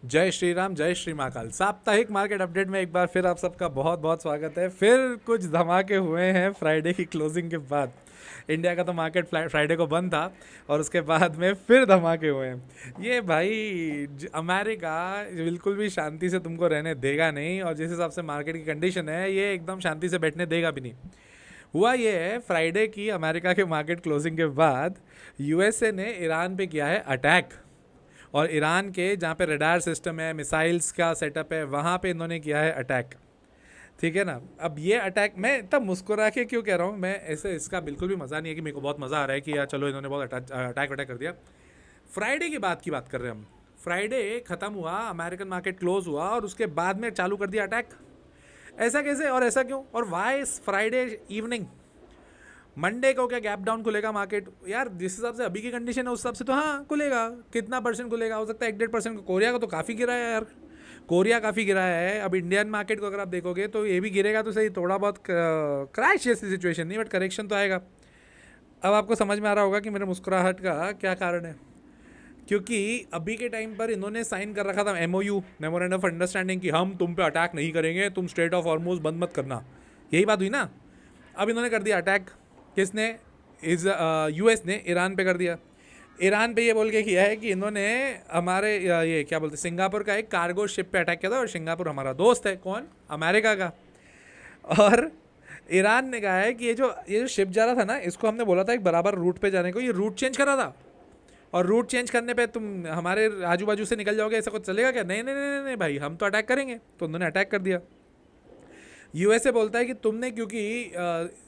जय श्री राम, जय श्री महाकाल। साप्ताहिक मार्केट अपडेट में एक बार फिर आप सबका बहुत बहुत स्वागत है। फिर कुछ धमाके हुए हैं फ्राइडे की क्लोजिंग के बाद। इंडिया का तो मार्केट फ्राइडे को बंद था और उसके बाद में फिर धमाके हुए हैं। ये भाई अमेरिका बिल्कुल भी शांति से तुमको रहने देगा नहीं, और जिस हिसाब से मार्केट की कंडीशन है ये एकदम शांति से बैठने देगा भी नहीं। हुआ ये है, फ्राइडे की अमेरिका के मार्केट क्लोजिंग के बाद यूएसए ने ईरान पे किया है अटैक, और ईरान के जहाँ पे रडार सिस्टम है, मिसाइल्स का सेटअप है, वहाँ पे इन्होंने किया है अटैक। ठीक है ना। अब ये अटैक मैं इतना मुस्कुरा के क्यों कह रहा हूँ, मैं ऐसे इसका बिल्कुल भी मज़ा नहीं है कि मेरे को बहुत मज़ा आ रहा है कि यार चलो इन्होंने बहुत अटैक अटैक कर दिया। फ्राइडे की बात कर रहे हैं हम। फ्राइडे ख़त्म हुआ, अमेरिकन मार्केट क्लोज हुआ और उसके बाद में चालू कर दिया अटैक। ऐसा कैसे और ऐसा क्यों, और वाई फ्राइडे इवनिंग? मंडे को क्या गैप डाउन खुलेगा मार्केट? यार जिस हिसाब से अभी की कंडीशन है उस हिसाब से तो हाँ खुलेगा। कितना परसेंट खुलेगा? हो सकता है 1-1.5%। कोरिया को तो काफ़ी गिरा है यार, कोरिया काफ़ी गिरा है। अब इंडियन मार्केट को अगर आप देखोगे तो ये भी गिरेगा तो सही, थोड़ा बहुत क्रैश जैसी सिचुएशन नहीं, बट करेक्शन तो आएगा। अब आपको समझ में आ रहा होगा कि मेरे मुस्कुराहट का क्या कारण है। क्योंकि अभी के टाइम पर इन्होंने साइन कर रखा था एमओयू, मेमोरेंडम ऑफ अंडरस्टैंडिंग, कि हम तुम पे अटैक नहीं करेंगे, तुम स्ट्रेट ऑफ हॉर्मुज बंद मत करना। यही बात हुई ना। अब इन्होंने कर दिया अटैक। किसने? इस यूएस ने ईरान पे कर दिया। ईरान पे ये बोल के किया है कि इन्होंने हमारे ये क्या बोलते, सिंगापुर का एक कार्गो शिप पे अटैक किया था, और सिंगापुर हमारा दोस्त है। कौन? अमेरिका का। और ईरान ने कहा है कि ये जो शिप जा रहा था ना, इसको हमने बोला था एक बराबर रूट पे जाने को, ये रूट चेंज करा था। और रूट चेंज करने पे तुम हमारे आजू बाजू से निकल जाओगे, ऐसा कुछ चलेगा क्या? नहीं नहीं नहीं नहीं भाई, हम तो अटैक करेंगे। तो उन्होंने अटैक कर दिया। यूएसए बोलता है कि तुमने क्योंकि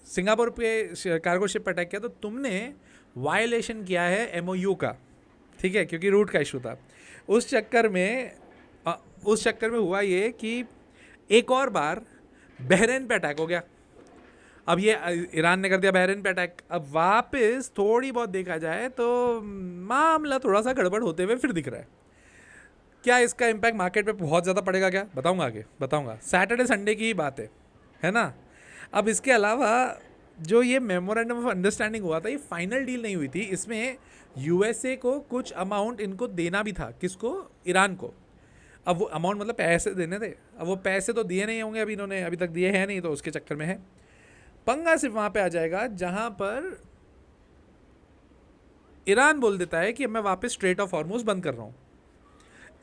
सिंगापुर पे कार्गो शिप पर अटैक किया तो तुमने वायलेशन किया है एमओयू का। ठीक है, क्योंकि रूट का इशू था। उस चक्कर में उस चक्कर में हुआ ये कि एक और बार बहरीन पे अटैक हो गया। अब ये ईरान ने कर दिया बहरीन पे अटैक। अब वापस थोड़ी बहुत देखा जाए तो मामला थोड़ा सा गड़बड़ होते हुए फिर दिख रहा है। क्या इसका इम्पैक्ट मार्केट पे बहुत ज़्यादा पड़ेगा? क्या बताऊंगा, आगे बताऊंगा। सैटरडे संडे की ही बात है ना। अब इसके अलावा जो ये मेमोरेंडम ऑफ अंडरस्टैंडिंग हुआ था, ये फाइनल डील नहीं हुई थी। इसमें यूएसए को कुछ अमाउंट इनको देना भी था। किसको? ईरान को। अब वो अमाउंट मतलब पैसे देने थे। अब वो पैसे तो दिए नहीं होंगे, अभी इन्होंने अभी तक दिए हैं नहीं, तो उसके चक्कर में है। पंगा सिर्फ वहाँ पे आ जाएगा जहाँ पर ईरान बोल देता है कि मैं वापस स्ट्रेट ऑफ हॉर्मुज बंद कर रहा हूँ।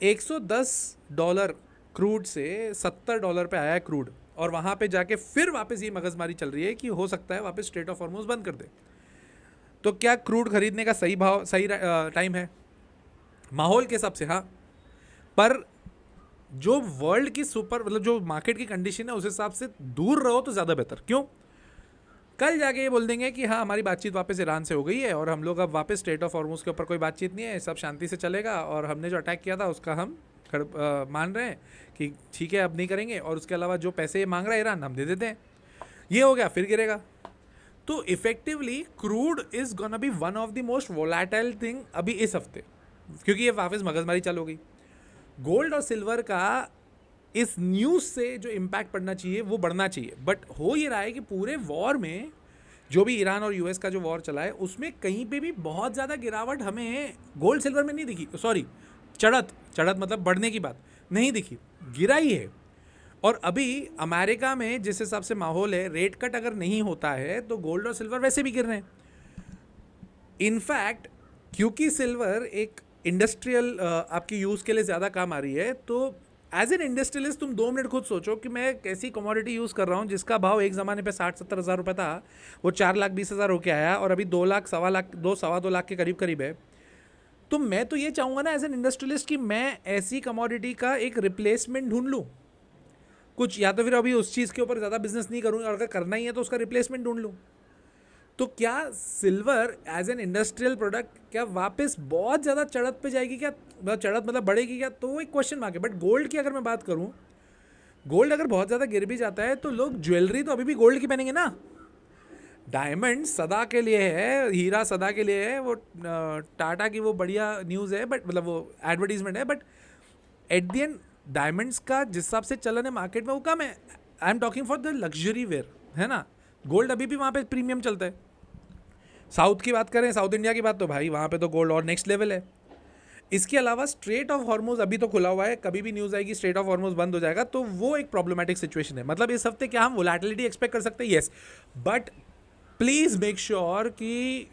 $110 क्रूड से $70 पे आया है क्रूड, और वहाँ पे जाके फिर वापस ये मगजमारी चल रही है कि हो सकता है वापस स्ट्रेट ऑफ हॉर्मुज बंद कर दे। तो क्या क्रूड खरीदने का सही भाव, सही टाइम है माहौल के हिसाब से? हाँ, पर जो वर्ल्ड की सुपर मतलब जो मार्केट की कंडीशन है उस हिसाब से दूर रहो तो ज़्यादा बेहतर। क्यों? कल जाके ये बोल देंगे कि हाँ हमारी बातचीत वापस ईरान से हो गई है, और हम लोग अब वापस स्टेट ऑफ हॉर्मुज के ऊपर कोई बातचीत नहीं है, सब शांति से चलेगा, और हमने जो अटैक किया था उसका हम मान रहे हैं कि ठीक है अब नहीं करेंगे, और उसके अलावा जो पैसे ये मांग रहा है ईरान हम दे देते हैं। ये हो गया, फिर गिरेगा। तो effectively crude is gonna be one of the most volatile thing अभी इस हफ्ते, क्योंकि ये वापस मगजमारी चालू हो गई। गोल्ड और सिल्वर का इस न्यूज़ से जो इम्पैक्ट पड़ना चाहिए वो बढ़ना चाहिए, बट हो ये रहा है कि पूरे वॉर में जो भी ईरान और यूएस का जो वॉर चला है उसमें कहीं पे भी बहुत ज़्यादा गिरावट हमें गोल्ड सिल्वर में नहीं दिखी। सॉरी, चढ़त चढ़त मतलब बढ़ने की बात नहीं दिखी, गिरा ही है। और अभी अमेरिका में जिस हिसाब से माहौल है, रेट कट अगर नहीं होता है तो गोल्ड और सिल्वर वैसे भी गिर रहे हैं। इनफैक्ट क्योंकि सिल्वर एक इंडस्ट्रियल आपकी यूज़ के लिए ज़्यादा काम आ रही है, तो एज एन इंडस्ट्रियलिस्ट तुम 2 मिनट खुद सोचो कि मैं कैसी कमोडिटी यूज़ कर रहा हूँ जिसका भाव एक ज़माने पे 60-70 हज़ार रुपये था, वो 4,20,000 होके आया, और अभी 2 लाख, सवा लाख, 2-2.25 लाख के करीब करीब है। तो मैं तो ये चाहूँगा ना एज एन इंडस्ट्रियलिस्ट कि मैं ऐसी कमोडिटी का एक रिप्लेसमेंट ढूंढ लूँ कुछ, या तो फिर अभी उस चीज़ के ऊपर ज़्यादा बिजनेस नहीं करूँ, और अगर करना ही है तो उसका रिप्लेसमेंट ढूंढ लूँ। तो क्या silver as an industrial product क्या वापस बहुत ज़्यादा चढ़त पे जाएगी क्या? चढ़त मतलब बढ़ेगी क्या? तो वो एक क्वेश्चन मार्क है। बट गोल्ड की अगर मैं बात करूँ, गोल्ड अगर बहुत ज़्यादा गिर भी जाता है तो लोग ज्वेलरी तो अभी भी गोल्ड की पहनेंगे ना। डायमंड सदा के लिए है, हीरा सदा के लिए है। वो टाटा की वो बढ़िया न्यूज़ है, बट मतलब वो एडवर्टीजमेंट है, but at the end diamonds का जिस हिसाब से चलन है मार्केट में वो कम है। I am talking for the luxury ware, है ना। गोल्ड अभी भी वहाँ पे प्रीमियम चलता है। साउथ की बात करें, साउथ इंडिया की बात, तो भाई वहाँ पे तो गोल्ड और नेक्स्ट लेवल है। इसके अलावा स्ट्रेट ऑफ हॉर्मोज अभी तो खुला हुआ है, कभी भी न्यूज़ आएगी स्ट्रेट ऑफ हॉर्मोज बंद हो जाएगा, तो वो एक प्रॉब्लमेटिक सिचुएशन है। मतलब इस हफ्ते क्या हम वोलेटिलिटी एक्सपेक्ट कर सकते हैं? Yes, but please make sure कि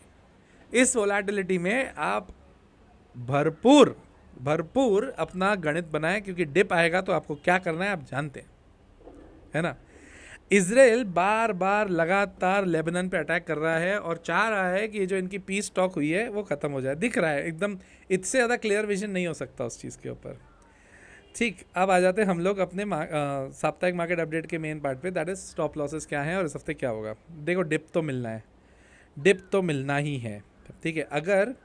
इस वोलेटिलिटी में आप भरपूर भरपूर अपना गणित बनाएं, क्योंकि डिप आएगा तो आपको क्या करना है आप जानते हैं, है ना। इजराइल बार बार लगातार लेबनान पे अटैक कर रहा है और चाह रहा है कि जो इनकी पीस टॉक हुई है वो ख़त्म हो जाए। दिख रहा है एकदम, इससे ज़्यादा क्लियर विजन नहीं हो सकता उस चीज़ के ऊपर। ठीक, अब आ जाते हैं हम लोग अपने साप्ताहिक मार्केट अपडेट के मेन पार्ट पे, दैट इज स्टॉप लॉसेस क्या हैं और इस हफ्ते क्या होगा। देखो, डिप तो मिलना है, डिप तो मिलना ही है, ठीक है। अगर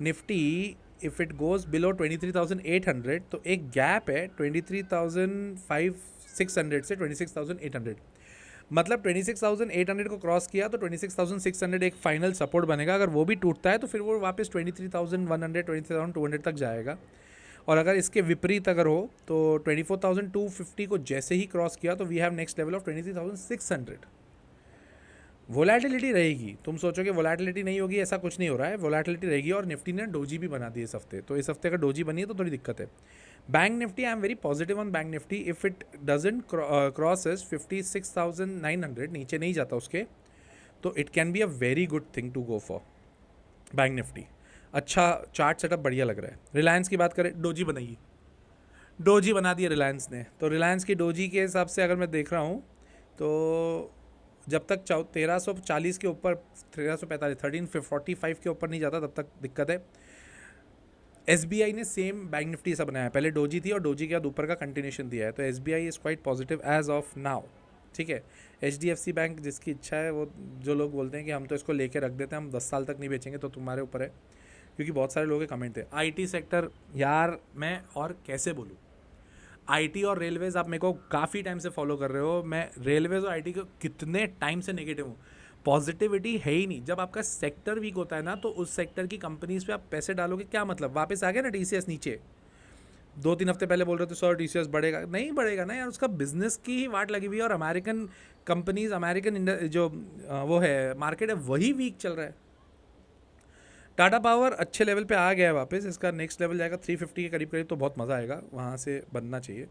Nifty if it goes below 23,800 तो एक गैप है 23,600 से 26,800, मतलब 26,800 को क्रॉस किया तो 26,600 एक फाइनल सपोर्ट बनेगा। अगर वो भी टूटता है तो फिर वो वापस 23,100 23,200 तक जाएगा। और अगर इसके विपरीत अगर हो तो 24,250 को जैसे ही क्रॉस किया तो we have next level of 23,600। Volatility रहेगी, तुम सोचो कि वोलेटिलिटी नहीं होगी, ऐसा कुछ नहीं हो रहा है, वोलेटिलिटी रहेगी। और निफ्टी ने डोजी भी बना दी इस हफ्ते, तो इस हफ्ते अगर डोजी बनी है तो थोड़ी दिक्कत है। Bank Nifty, I am very positive on bank Nifty. If it doesn't crosses 56,900, नीचे नहीं जाता उसके, तो it can be a very good thing to go for bank Nifty. अच्छा चार्ट सेटअप बढ़िया लग रहा है। रिलायंस की बात करें, डोजी बनाइए, डोजी बना दिया रिलायंस ने। तो रिलायंस की डोजी के हिसाब से अगर मैं देख रहा हूँ तो जब तक 1340 के ऊपर, 1345, 1345 के ऊपर नहीं जाता तब तक दिक्कत है। SBI ने सेम बैंक निफ्टी सा बनाया है, पहले डोजी थी और डोजी के बाद ऊपर का कंटिन्यूशन दिया है, तो SBI is quite positive as of now, ठीक है। HDFC बैंक जिसकी इच्छा है, वो जो लोग बोलते हैं कि हम तो इसको लेके रख देते हैं, हम 10 साल तक नहीं बेचेंगे, तो तुम्हारे ऊपर है, क्योंकि बहुत सारे लोगों के कमेंट थे। IT सेक्टर, यार मैं और कैसे बोलूँ, IT और रेलवेज़ आप मेरे को काफ़ी टाइम से फॉलो कर रहे हो, मैं रेलवेज़ और IT को कितने टाइम से नेगेटिव हूँ। पॉजिटिविटी है ही नहीं। जब आपका सेक्टर वीक होता है ना, तो उस सेक्टर की कंपनीज पे आप पैसे डालोगे, क्या मतलब? वापस आ गया ना TCS नीचे, 2-3 हफ्ते पहले बोल रहे थे सर TCS बढ़ेगा, नहीं बढ़ेगा ना यार, उसका बिजनेस की ही वाट लगी हुई है। और अमेरिकन कंपनीज, अमेरिकन जो वो है मार्केट है, वही वीक चल रहा है। टाटा पावर अच्छे लेवल पे आ गया है वापस, इसका नेक्स्ट लेवल जाएगा 350 के करीब करीब, तो बहुत मज़ा आएगा, वहाँ से बनना चाहिए।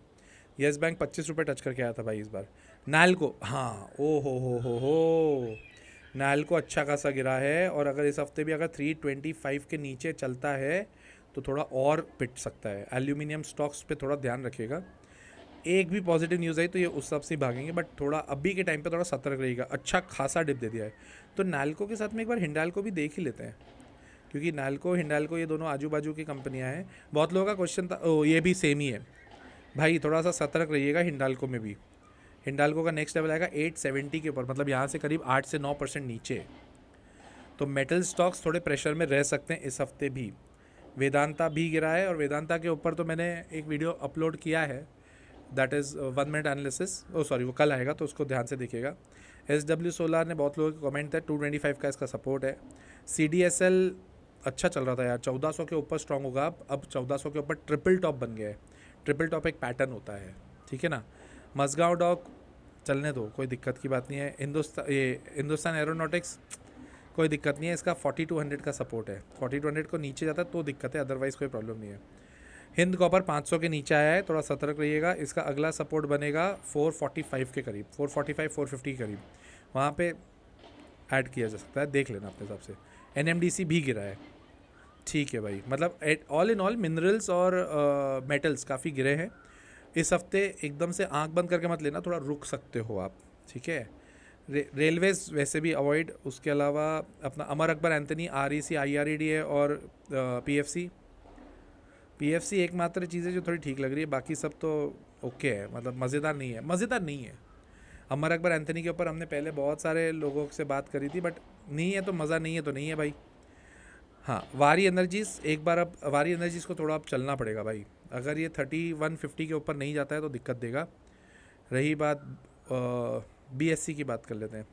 येस बैंक 25 रुपये टच करके आया था भाई इस बार। नालको, हाँ, ओ हो, नालको अच्छा खासा गिरा है, और अगर इस हफ्ते भी अगर 325 के नीचे चलता है तो थोड़ा और पिट सकता है। एल्यूमिनियम स्टॉक्स पे थोड़ा ध्यान रखिएगा। एक भी पॉजिटिव न्यूज़ आई तो ये उस हिसाब से भागेंगे, बट थोड़ा अभी के टाइम पे थोड़ा सतर्क रहिएगा। अच्छा खासा डिप दे दिया है, तो नालको के साथ में एक बार हिंडाल्को भी देख ही लेते हैं, क्योंकि नालको हिंडाल्को ये दोनों आजू बाजू की कंपनियां हैं। बहुत लोगों का क्वेश्चन था, ओ ये भी सेम ही है भाई, थोड़ा सा सतर्क रहिएगा हिंडाल्को में भी। हिंडाल्को का नेक्स्ट लेवल आएगा 870 के ऊपर, मतलब यहाँ से करीब 8 से 9% नीचे। तो मेटल स्टॉक्स थोड़े प्रेशर में रह सकते हैं इस हफ्ते भी। वेदांता भी गिरा है, और वेदांता के ऊपर तो मैंने एक वीडियो अपलोड किया है, that is 1 minute analysis, oh sorry वो कल आएगा, तो उसको ध्यान से देखिएगा। SW सोलार ने बहुत लोगों के कमेंट थे, 225 का इसका सपोर्ट है। CDSL अच्छा चल रहा था यार, 1400 के ऊपर स्ट्रॉन्ग होगा, अब 1400 के ऊपर ट्रिपल टॉप बन गया है। ट्रिपल टॉप एक पैटर्न होता है, ठीक है ना। मजगांव डॉक चलने दो, कोई दिक्कत की बात नहीं है। हिंदुस्तान एरोनॉटिक्स कोई दिक्कत नहीं है, इसका 4200 का सपोर्ट है, 4200 को नीचे जाता है तो दिक्कत है, अदरवाइज़ कोई प्रॉब्लम नहीं है। हिंद कॉपर 500 के नीचे आया है, थोड़ा सतर्क रहिएगा। इसका अगला सपोर्ट बनेगा 445 के करीब, 445 450 के करीब, वहाँ पे ऐड किया जा सकता है, देख लेना अपने हिसाब से। NMDC भी गिरा है, ठीक है भाई, मतलब ऑल इन ऑल मिनरल्स और मेटल्स काफ़ी गिरे हैं इस हफ्ते। एकदम से आंख बंद करके मत लेना, थोड़ा रुक सकते हो आप, ठीक है। रेलवेज वैसे भी अवॉइड। उसके अलावा अपना Amar Akbar Anthony, REC IREDA और PFC एकमात्र चीज़ है जो थोड़ी ठीक लग रही है, बाकी सब तो ओके है, मतलब मज़ेदार नहीं है। अमर अकबर एंथनी के ऊपर हमने पहले बहुत सारे लोगों से बात करी थी, बट नहीं है तो मज़ा नहीं है तो नहीं है भाई। हाँ, वारी एनर्जीज़ एक बार, अब वारी एनर्जीज़ को थोड़ा अब चलना पड़ेगा भाई, अगर ये 3150 के ऊपर नहीं जाता है तो दिक्कत देगा। रही बात BSC की, बात कर लेते हैं।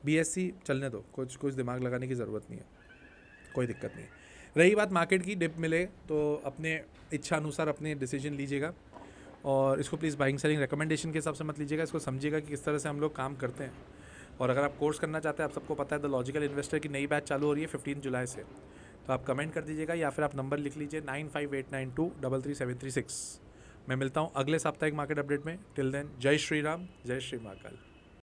BSC चलने दो, कुछ दिमाग लगाने की ज़रूरत नहीं है, कोई दिक्कत नहीं। रही बात मार्केट की, डिप मिले तो अपने इच्छा अनुसार अपने डिसीजन लीजिएगा, और इसको प्लीज़ बाइंग सेलिंग रिकमेंडेशन के हिसाब से मत लीजिएगा, इसको समझिएगा कि किस तरह से हम लोग काम करते हैं। और अगर आप कोर्स करना चाहते हैं, आप सबको पता है द लॉजिकल इन्वेस्टर की नई बैच चालू हो रही है 15 जुलाई से, तो आप कमेंट कर दीजिएगा या फिर आप नंबर लिख लीजिए 9589233736। मैं मिलता हूँ अगले साप्ताहिक मार्केट अपडेट में। टिल देन जय श्री राम, जय श्री महाकाल।